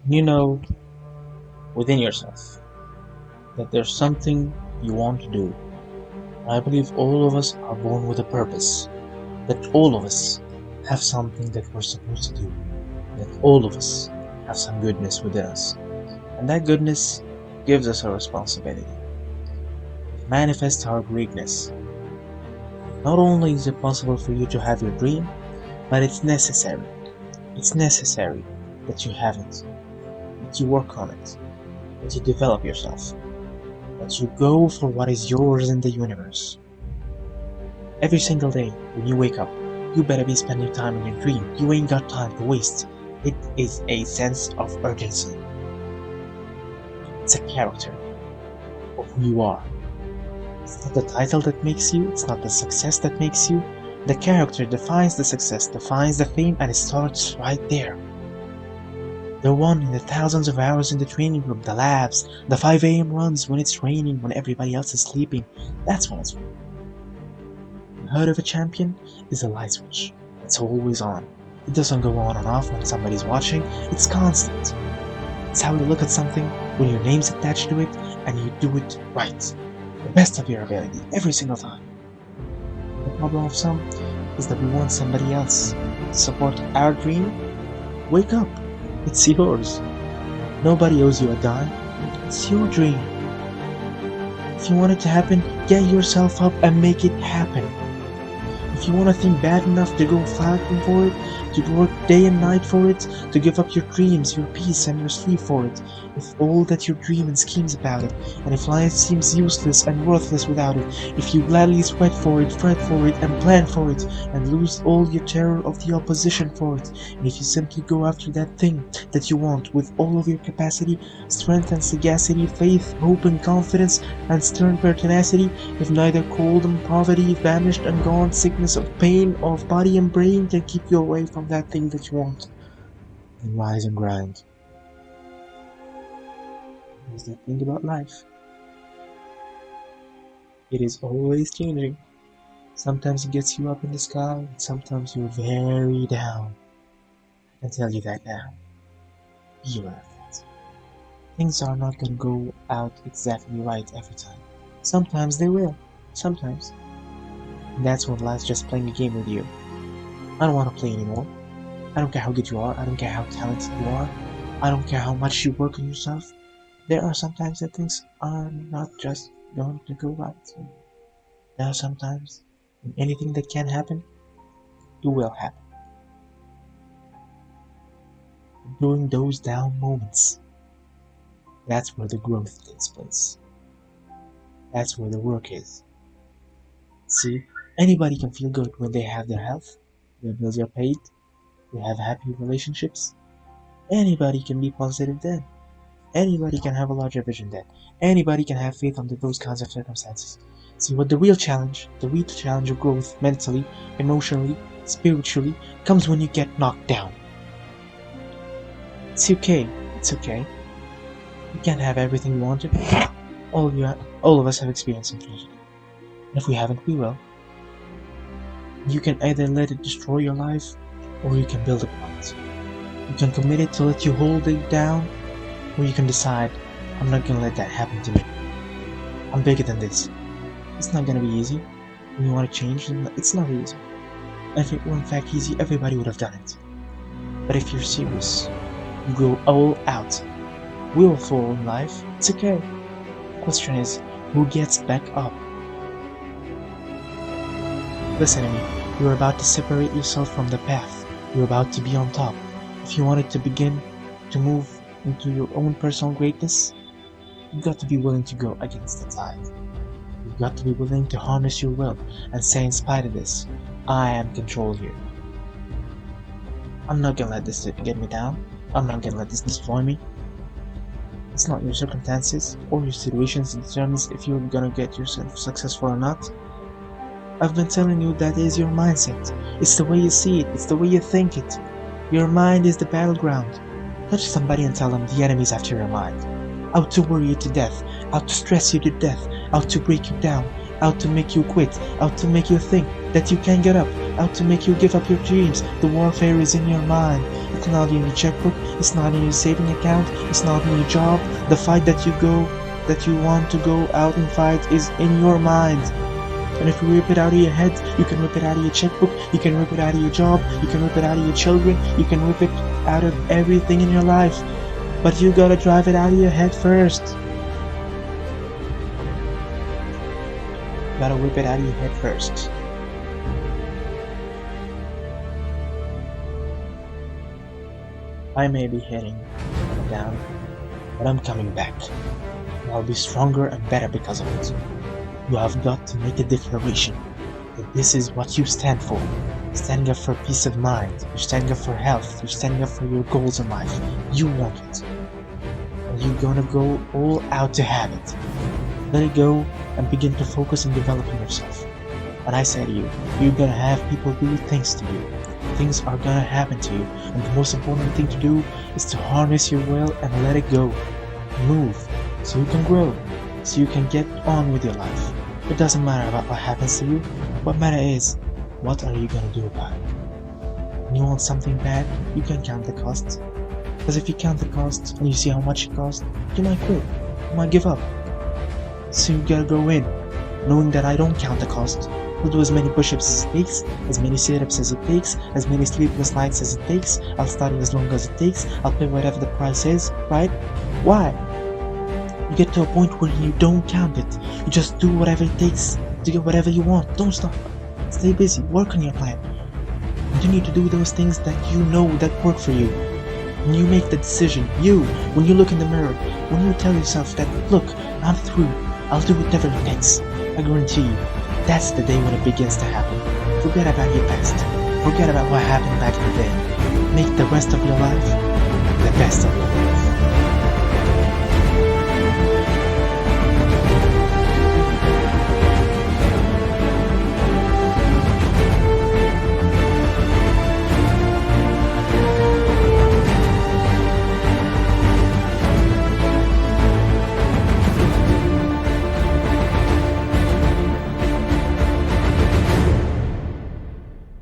You know within yourself that there's something you want to do. I believe all of us are born with a purpose, that all of us have something that we're supposed to do, that all of us have some goodness within us, and that goodness gives us a responsibility. It manifests our greatness. Not only is it possible for you to have your dream, but it's necessary. It's necessary that you have it, that you work on it, that you develop yourself, that you go for what is yours in the universe. Every single day when you wake up, you better be spending time on your dream. You ain't got time to waste. It is a sense of urgency. It's a character of who you are. It's not the title that makes you, it's not the success that makes you. The character defines the success, defines the fame, and it starts right there. The one in the thousands of hours in the training room, the labs, the 5 a.m. runs when it's raining, when everybody else is sleeping. That's when it's real. The heart of a champion is a light switch. It's always on. It doesn't go on and off when somebody's watching. It's constant. It's how you look at something when your name's attached to it and you do it right. The best of your ability, every single time. The problem of some is that we want somebody else to support our dream. Wake up. It's yours. Nobody owes you a dime. It's your dream. If you want it to happen, get yourself up and make it happen. If you want a thing bad enough to go fighting for it, to work day and night for it, to give up your dreams, your peace, and your sleep for it, if all that you dream and schemes about it, and if life seems useless and worthless without it, if you gladly sweat for it, fret for it, and plan for it, and lose all your terror of the opposition for it, and if you simply go after that thing that you want with all of your capacity, strength and sagacity, faith, hope and confidence, and stern pertinacity, if neither cold and poverty, vanished and gone, sickness of pain of body and brain can keep you away from that thing that you want, then rise and grind. Here's the thing about life. It is always changing. Sometimes it gets you up in the sky, and sometimes you're very down. I can tell you that now. Be aware of that. Things are not gonna go out exactly right every time. Sometimes they will. Sometimes. And that's when life's just playing a game with you. I don't want to play anymore. I don't care how good you are. I don't care how talented you are. I don't care how much you work on yourself. There are sometimes that things are not just going to go right. There are sometimes when anything that can happen, it will happen. During those down moments, that's where the growth takes place. That's where the work is. See, anybody can feel good when they have their health, their bills are paid, they have happy relationships. Anybody can be positive then. Anybody can have a larger vision then. Anybody can have faith under those kinds of circumstances. See, what the real challenge of growth mentally, emotionally, spiritually, comes when you get knocked down. It's okay. It's okay. You can't have everything you wanted. All of us have experienced some tragedy. And if we haven't, we will. You can either let it destroy your life, or you can build upon it. You can commit it to let you hold it down, or you can decide, I'm not gonna let that happen to me. I'm bigger than this. It's not gonna be easy. When you want to change, it's not easy. If it were in fact easy, everybody would have done it. But if you're serious, you go all out. We will fall in life. It's okay. The question is, who gets back up? Listen to me. You're about to separate yourself from the path. You're about to be on top. If you wanted to begin to move into your own personal greatness, you've got to be willing to go against the tide. You've got to be willing to harness your will and say, in spite of this, I am control here. I'm not gonna let this get me down. I'm not gonna let this destroy me. It's not your circumstances or your situations that determines if you're gonna get yourself successful or not. I've been telling you that is your mindset. It's the way you see it. It's the way you think it. Your mind is the battleground. Touch somebody and tell them the enemy's after your mind. Out to worry you to death. Out to stress you to death. Out to break you down. Out to make you quit. Out to make you think that you can't get up. Out to make you give up your dreams. The warfare is in your mind. It's not in your checkbook. It's not in your saving account. It's not in your job. The fight that you want to go out and fight is in your mind. And if you rip it out of your head, you can rip it out of your checkbook, you can rip it out of your job, you can rip it out of your children, you can rip it out of everything in your life. But you gotta drive it out of your head first. You gotta rip it out of your head first. I may be heading down, but I'm coming back. And I'll be stronger and better because of it. You have got to make a declaration that this is what you stand for. Standing up for peace of mind. You're standing up for health. You're standing up for your goals in life. You want it. And you're gonna go all out to have it. Let it go and begin to focus on developing yourself. And I say to you, you're gonna have people do things to you. Things are gonna happen to you. And the most important thing to do is to harness your will and let it go. Move so you can grow. So you can get on with your life. It doesn't matter about what happens to you. What matters is, what are you gonna do about it? When you want something bad, you can count the costs. Because if you count the costs and you see how much it costs, you might quit. You might give up. So you gotta go in, knowing that I don't count the cost. I'll do as many push-ups as it takes, as many sit-ups as it takes, as many sleepless nights as it takes. I'll study as long as it takes. I'll pay whatever the price is, right? Why? You get to a point where you don't count it. You just do whatever it takes to get whatever you want. Don't stop. Stay busy. Work on your plan. You need to do those things that you know that work for you. When you make the decision, when you look in the mirror, when you tell yourself that, look, I'm through. I'll do whatever it takes. I guarantee you, that's the day when it begins to happen. Forget about your past. Forget about what happened back in the day. Make the rest of your life the best of it.